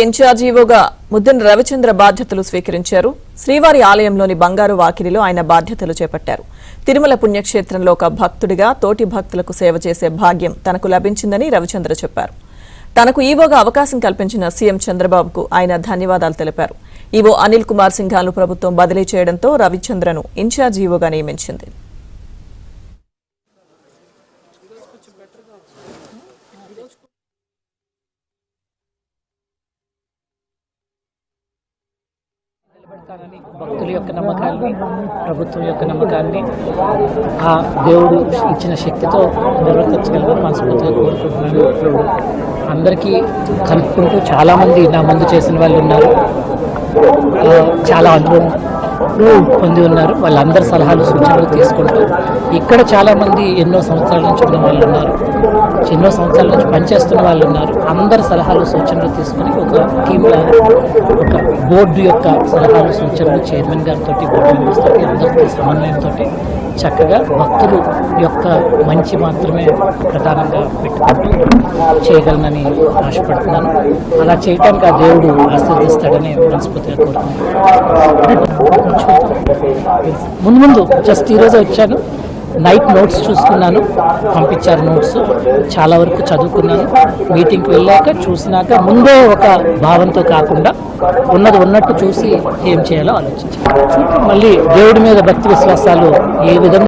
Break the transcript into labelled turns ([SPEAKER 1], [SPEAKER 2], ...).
[SPEAKER 1] ఇన్ఛార్జీవోగా ముద్దన రవిచంద్ర బాధ్యతలు స్వీకరించారు. శ్రీవారి ఆలయంలోని బంగారు వాకిలిలో ఆయన బాధ్యతలు చేపట్టారు. తిరుమల పుణ్యక్షేత్రంలో ఒక భక్తుడిగా తోటి భక్తులకు సేవ చేసే భాగ్యం తనకు లభించిందని రవిచంద్ర చెప్పారు. తనకు ఈవోగా అవకాశం కల్పించిన సీఎం చంద్రబాబుకు ఆయన ధన్యవాదాలు తెలిపారు. ఈవో అనిల్ కుమార్ సింఘాల్ను ప్రభుత్వం బదిలీ చేయడంతో రవిచంద్రను ఇన్ఛార్జ్ ఈవోగా నియమించింది.
[SPEAKER 2] భక్తుల యొక్క నమ్మకాన్ని, ప్రభుత్వం యొక్క నమ్మకాన్ని ఆ దేవుడు ఇచ్చిన శక్తితో నిర్వర్తించగలమని మనస్ఫూర్తిగా కోరుకుంటున్నాను. అందరికీ కలుపుకుంటూ చాలామంది నా ముందు చేసిన వాళ్ళు ఉన్నారు, చాలా అనుభవం పొంది ఉన్నారు. వాళ్ళందరి సలహాలు సూచనలు తీసుకుంటూ ఇక్కడ చాలామంది ఎన్నో సంవత్సరాల నుంచి ఉన్న వాళ్ళు ఉన్నారు, ఎన్నో సంవత్సరాల నుంచి పనిచేస్తున్న వాళ్ళు ఉన్నారు. అందరి సలహాలు సూచనలు తీసుకుని ఒక టీంలా ఒక బోర్డు యొక్క సలహాలు సూచనలు చైర్మన్ గారితో, బోర్డు మెంబర్స్ తోటి, అందరితో సమన్వయంతో చక్కగా భక్తులు యొక్క మంచి మాత్రమే ప్రధానంగా పెట్టుకుంటూ చేయగలనని ఆశపడుతున్నాను. అలా చేయటానికి ఆ దేవుడు ఆశీర్దిస్తాడని మనస్ఫూర్తిగా కోరుతున్నాను. ముందు జస్ట్ ఈరోజు వచ్చాను, నైట్ నోట్స్ చూసుకున్నాను, పంపించారు నోట్స్, చాలా వరకు చదువుకున్నాను. మీటింగ్కి వెళ్ళాక చూసినాక ముందే ఒక భావంతో కాకుండా ఉన్నది ఉన్నట్టు చూసి ఏం చేయాలో ఆలోచించాను. మళ్ళీ దేవుడి మీద భక్తి విశ్వాసాలు ఏ విధంగా